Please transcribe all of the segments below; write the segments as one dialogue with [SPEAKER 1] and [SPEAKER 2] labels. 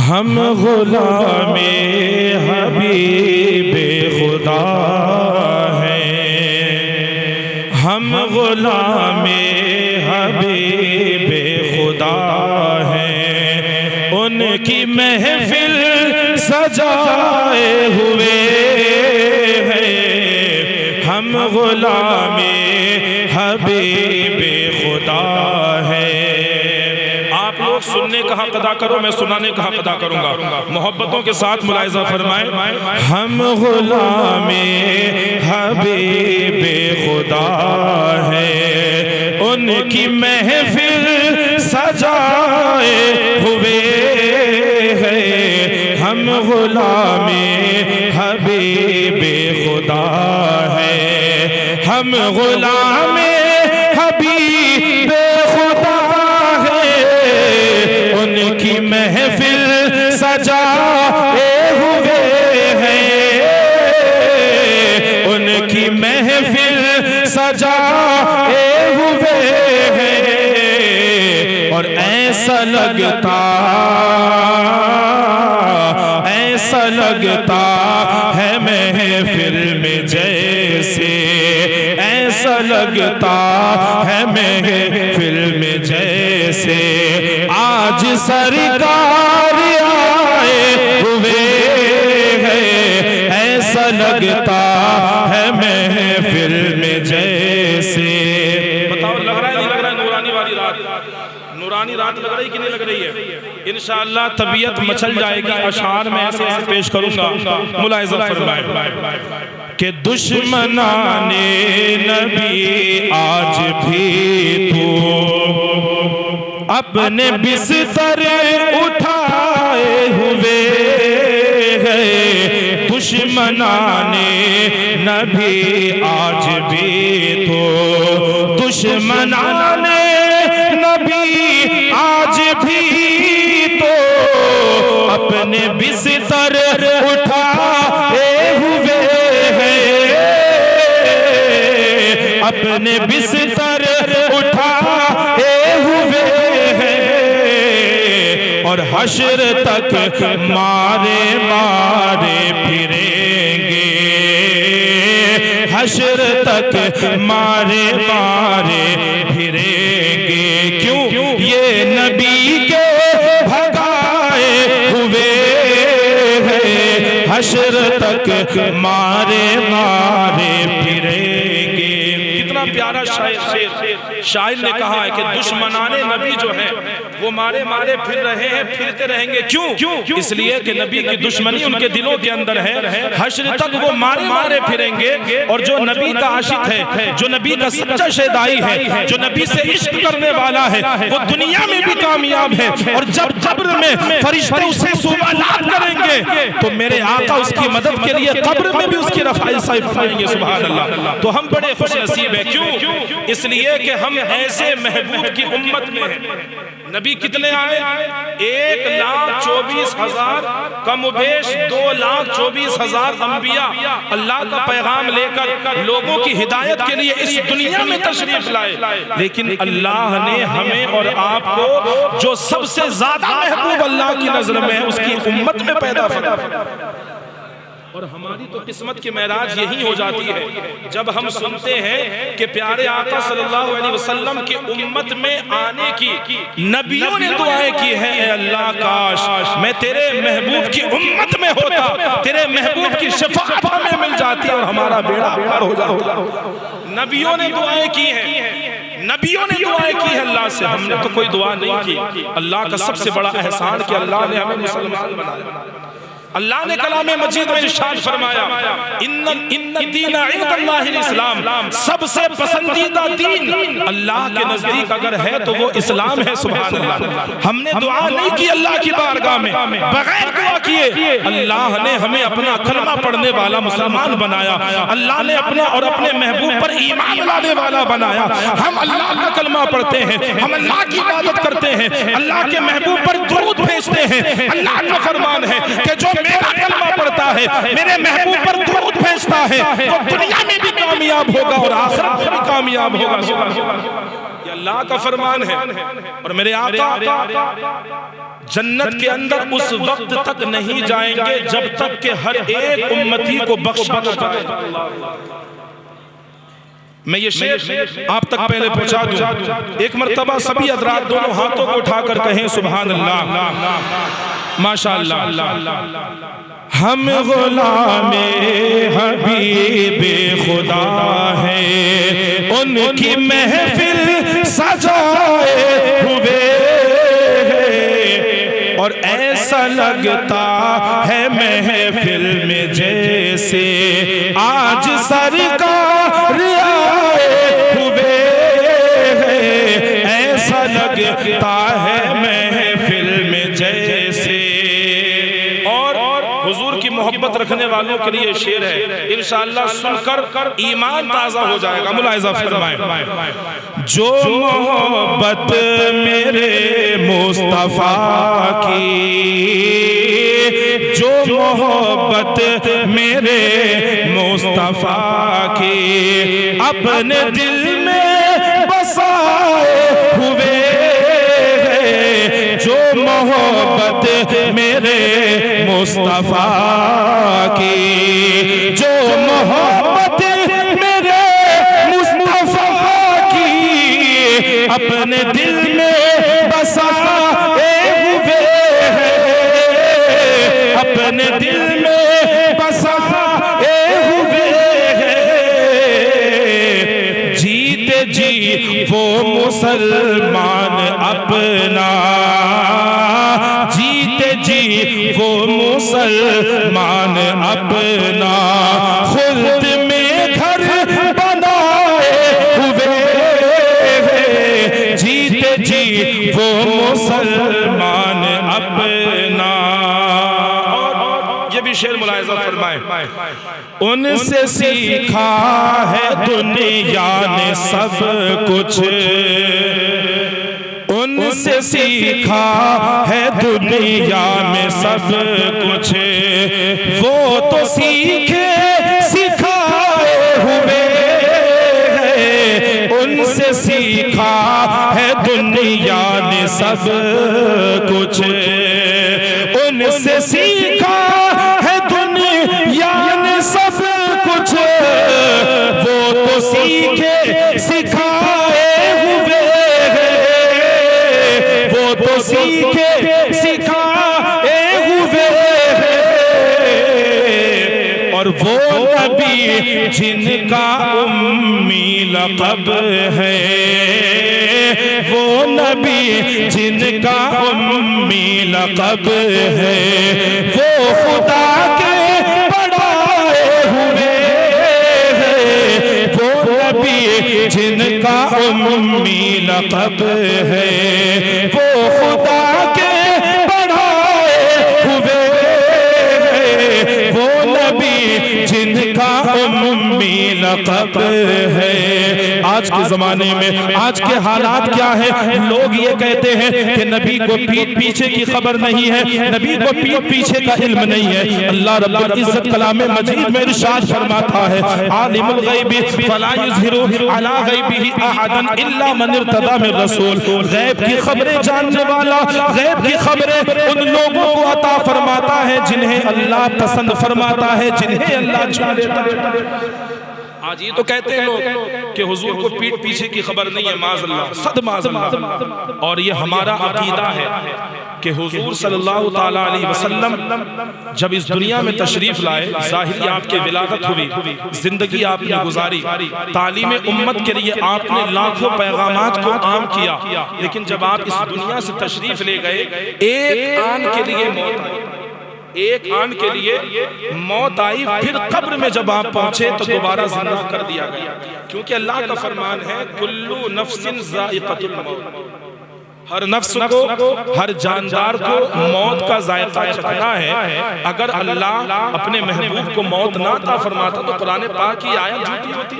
[SPEAKER 1] ہم غلام حبیب خدا ہیں، ہم غلام حبیب خدا ہیں، ان کی محفل سجائے ہوئے ہیں، ہم غلام حبیب خدا ہیں۔ آپ لوگ سننے کا حق ادا کرو، میں سنانے کا حق ادا کروں گا، محبتوں کے ساتھ ملاحظہ فرمائیں۔ ہم غلام حبیب خدا ہیں، ان کی محفل سجائے ہوئے ہیں، ہم غلام حبیب خدا ہیں، ہم غلام حبیب خدا ان کی محفل سجائے ہوئے ہیں، ان کی محفل سجائے ہوئے ہیں، اور ایسا لگتا ہے محفل میں جیسے، ایسا لگتا ہے محفل میں جیسے آج سرکار آئے ہوئے ہیں، ایسا لگتا ہے محفل میں جیسے۔ بتاؤ لگ رہا ہے نہیں لگ رہا ہے؟ نورانی والی رات، نورانی رات لگ رہی کہ نہیں لگ رہی ہے؟ انشاءاللہ طبیعت مچل جائے گی، اشعار میں ایسے پیش کروں گا، ملاحظہ فرمائیں کہ دشمنان نبی آج بھی تو اپنے بستر اٹھائے ہوئے ہیں، دشمنان نبی آج بھی تو دشمنان نبی آج بھی تو اپنے بستر اٹھائے ہوئے ہیں، اپنے بستر اٹھائے ہوئے ہیں، اور حشر تک مارے پھریں گے، حشر تک مارے پھریں گے، کیوں یہ نبی کے بھگائے ہوئے ہیں، حشر تک مارے پھریں گے۔ کتنا پیارا شاعر نے کہا ہے کہ دشمنان نبی جو ہیں وہ مارے پھر رہے ہیں، پھرتے رہیں گے، کیوں؟ اس لیے کہ نبی کی دشمنی ان کے دلوں کے اندر ہے، حشر تک وہ مارے پھریں گے، اور جو نبی کا عاشق ہے، جو نبی کا سچا شیدائی ہے، جو نبی سے عشق کرنے والا ہے، وہ دنیا میں بھی کامیاب ہے، اور جب قبر میں فرشتے اسے سوالات کریں گے تو میرے آقا اس کی مدد کے لیے قبر میں بھی اس کی رفائی فرمائیں گے، سبحان اللہ۔ تو ہم بڑے خوش نصیب ہیں، کیوں؟ اس لیے کہ ہم ایسے محبوب کی امت میں ہیں۔ نبی کتنے آئے؟ 1,24,000 کم و بیش 2,24,000 انبیاء اللہ کا پیغام لے کر لوگوں کی ہدایت کے لیے اس دنیا میں تشریف لائے، لیکن اللہ نے ہمیں اور آپ کو جو سب سے زیادہ محبوب اللہ کی نظر میں اس کی امت میں پیدا فرمایا، اور ہماری تو قسمت کی معراج یہی ہو جاتی ہے جب ہم سنتے ہیں کہ پیارے آقا صلی اللہ علیہ وسلم کی امت میں آنے کی نبیوں نے دعائیں کی ہیں، اے اللہ کاش میں تیرے محبوب کی امت میں ہوتا، تیرے محبوب کی شفاعت میں مل جاتی اور ہمارا بیڑا پار ہو جاتا۔ نبیوں نے دعائیں کی ہیں، نبیوں نے دعائیں کی ہیں اللہ سے، ہم نے تو کوئی دعا نہیں کی۔ اللہ کا سب سے بڑا احسان کہ اللہ نے ہمیں مسلمان بنایا۔ اللہ نے کلام مجید میں ارشاد فرمایا ان الدین عند اللہ الاسلام، سب سے پسندیدہ دین اللہ کے نزدیک اگر ہے تو وہ اسلام ہے، سبحان اللہ۔ ہم نے دعا نہیں کی اللہ کی بارگاہ میں، بغیر دعا کیے اللہ نے ہمیں اپنا کلمہ پڑھنے والا مسلمان بنایا، اللہ نے اپنا اور اپنے محبوب پر ایمان لانے والا بنایا۔ ہم اللہ کا کلمہ پڑھتے ہیں، ہم اللہ کی عبادت کرتے ہیں، اللہ کے محبوب پر درود بھیجتے ہیں۔ اللہ کا فرمان ہے کہ جو میرا کلمہ پڑھتا ہے، میرے محبوب پر درود بھیجتا ہے، وہ دنیا میں بھی کامیاب ہوگا اور آخرت میں بھی کامیاب ہوگا۔ اللہ کا فرمان ہے اور میرے آقا جنت کے اندر اس وقت تک نہیں جائیں گے جب تک کہ ہر ایک امتی کو بخشا نہ جائے. میں یہ شعر آپ تک پہلے پہنچا دوں. ایک مرتبہ سبھی حضرات دونوں ہاتھوں کو اٹھا کر کہیں سبحان اللہ ماشاءاللہ. ہم غلام حبیب خدا ہیں ان کی محفل سجائے ہوئے اور ایسا لگتا ہے محفل میں جیسے آج سرکار آئے ہوئے ہیں. ایسا لگتا ہے محفل میں جیسے. اور حضور کی محبت رکھنے والوں کے لیے شعر ہے انشاءاللہ سن کر ایمان تازہ ہو جائے گا. ملاحظہ فرمائیں. جو محبت میرے مصطفیٰ کی جو محبت میرے مصطفیٰ کی اپنے دل میں بسائے ہوئے جو محبت میرے مصطفیٰ کی جو محبت میرے مصطفیٰ کی اپنے دل میں بسائے ہوئے اپنے دل میں بسائے ہوئے جیتے جی وہ مسلمان اپنا جیتے جی وہ مسلمان اپنا خلد میں گھر بنائے ہوئے جیتے جی وہ مسلمان اپنا. اور یہ بھی شعر ملاحظہ فرمائیں. ان سے سیکھا ہے دنیا نے سب کچھ ان سے سیکھا ہے دنیا میں سب کچھ وہ تو سیکھے سکھائے ہوئے ان سے سیکھا ہے دنیا نے سب کچھ ان سے سیکھا ہے دنیا نے سب کچھ وہ تو سیکھے سکھائے ہوئے وہ تو سیکھے سکھائے ہوئے اور وہ نبی جن کا امی لقب ہے وہ نبی جن کا امی لقب ہے وہ خدا کے بڑھائے ہوئے وہ نبی جن کا امی لقب ہے وہ خدا کے بڑھائے ہوئے وہ نبی جن کا امی لقب ہے. آج کے زمانے میں آج کے حالات کیا ہے لوگ یہ کہتے ہیں کہ نبی کو پیٹ پیچھے کی خبر نہیں ہے نبی کو پیٹ پیچھے کا علم نہیں ہے. اللہ رب العزت کلام مجید میں ارشاد فرماتا ہے عالم الغیب فلا یظہر علی غیبہ احدا الا من ارتضی من رسول. غیب کی خبریں جاننے والا غیب کی خبریں ان لوگوں کو عطا فرماتا ہے جنہیں اللہ پسند فرماتا ہے جنہیں اللہ چن لیتا ہے. آج یہ تو کہتے ہیں لوگ کہ حضور کو پیٹ پیچھے کی خبر نہیں ہے معاذ اللہ صد معاذ اللہ. اور یہ ہمارا عقیدہ ہے کہ حضور صلی اللہ تعالیٰ علیہ وسلم جب اس دنیا میں تشریف لائے ظاہری آپ کے ولادت ہوئی زندگی آپ نے گزاری تعلیم امت کے لیے آپ نے لاکھوں پیغامات کو عام کیا لیکن جب آپ اس دنیا سے تشریف لے گئے ایک آن کے لیے موت آئی ایک آن کے لیے موت آئی پھر قبر میں جب آپ پہنچے تو دوبارہ زندہ کر دیا گیا کیونکہ اللہ کا فرمان ہے کلو نفس ذائقۃ الموت. ہر نفس کو ہر جاندار کو موت کا ذائقہ چکھنا ہے. اگر اللہ اپنے محبوب کو موت نہ عطا فرماتا تو قرآن پاک کی آیت جھوٹی ہوتی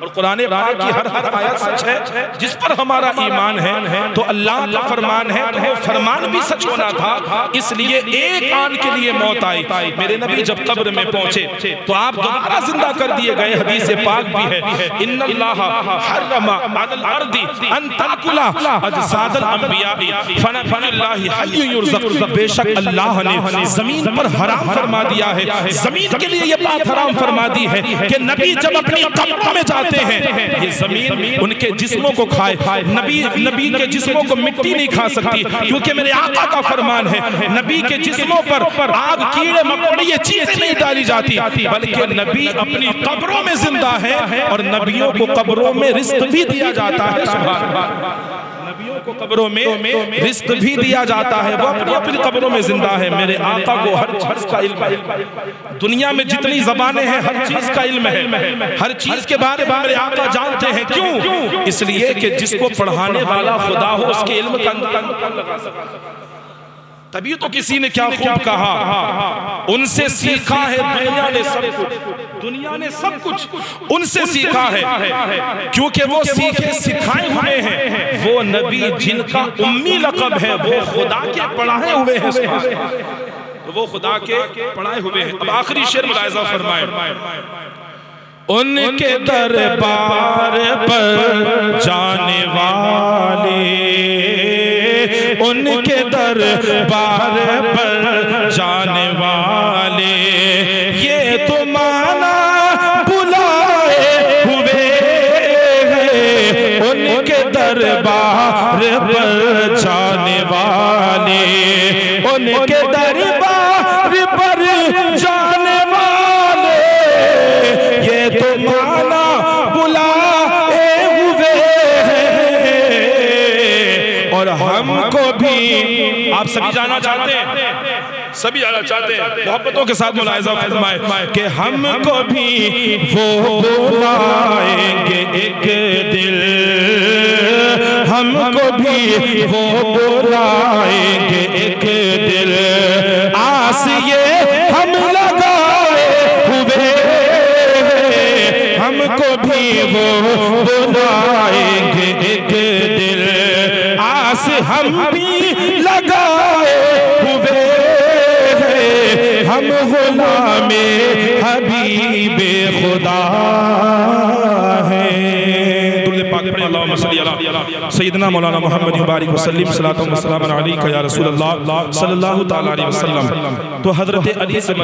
[SPEAKER 1] اور قرآن پاک کی ہر آیت سچ ہے جس پر ہمارا ایمان ہے تو اللہ کا فرمان ہے تو وہ فرمان بھی سچ ہونا تھا، اس لیے ایک آن کے لیے موت آئی۔ میرے نبی جب قبر میں پہنچے تو آپ دوبارہ زندہ کر دیے گئے، حدیث پاک بھی ہے ان اللہ حرم علی الارض ان تاکل اجساد الانبیاء فنبی اللہ حی یرزق، بے شک اللہ نے زمین پر حرام فرما دیا ہے، زمین کے لیے یہ بات حرام فرما دی ہے کہ نبی جب اپنی قبروں میں جاتے ہیں یہ زمین ان کے جسموں کو کھائے، نبی کے جسموں کو مٹی نہیں کھا سکتی، کیونکہ میرے آقا کا فرمان ہے نبی کے جسموں پر آگ کیڑے مکوڑے یہ چیزیں نہیں ڈالی جاتی، بلکہ نبی اپنی قبروں میں زندہ ہے اور نبیوں کو قبروں میں رزق بھی دیا جاتا ہے۔ سبحان اللہ، نبیوں کو قبروں میں رزق بھی دیا جاتا ہے، وہ اپنی قبروں میں زندہ ہے۔ میرے آقا کو ہر چیز کا علم ہے، دنیا میں جتنی زبانیں ہیں ہر چیز کا علم ہے، ہر چیز کے بارے میں میرے آقا جانتے ہیں۔ کیوں؟ اس لیے کہ جس کو پڑھانے والا خدا ہو اس کے علم کا اندازہ لگا سکتا۔ تبھی تو کسی نے کیا خوب کہا، ان سے سیکھا ہے دنیا نے سب کچھ، دنیا نے سب کچھ ان سے سیکھا ہے، کیونکہ وہ سیکھے سکھائے ہوئے ہیں، وہ نبی جن کا امی لقب ہے وہ خدا کے پڑھائے ہوئے ہیں، وہ خدا کے پڑھائے ہوئے ہیں۔ اب آخری شعر ملاحظہ فرمائیں، ان کے دربار پر جانے والے، ان کے دربار پر جانے والے، یہ تو مانا بلائے ہوئے ہیں، ان کے دربار پر جانے والے، ان کے دربار پر جانے والے، یہ تو مانا بلائے ہوئے ہیں، اور ہم کو بھی آپ سبھی جانا چاہتے ہیں، سبھی جانا چاہتے ہیں، محبتوں کے ساتھ ملاحظہ فرمائے کہ ہم کو بھی وہ بلائیں گے ایک دل، ہم کو بھی وہ بلائیں گے ایک دل، آس یہ ہم لگائے ہوئے، ہم کو بھی وہ بلائیں گے ایک دل، آس ہم بھی لگائے ہوئے، ہم غلام حبیب خدا ہیں۔ درود پاک پڑھیں، اللہم صلی علی سیدنا مولانا محمد مبارک وسلم، صلاۃ و سلام علیکہ یا رسول اللہ صلی اللہ تعالی علیہ وسلم۔ تو حضرت علی سے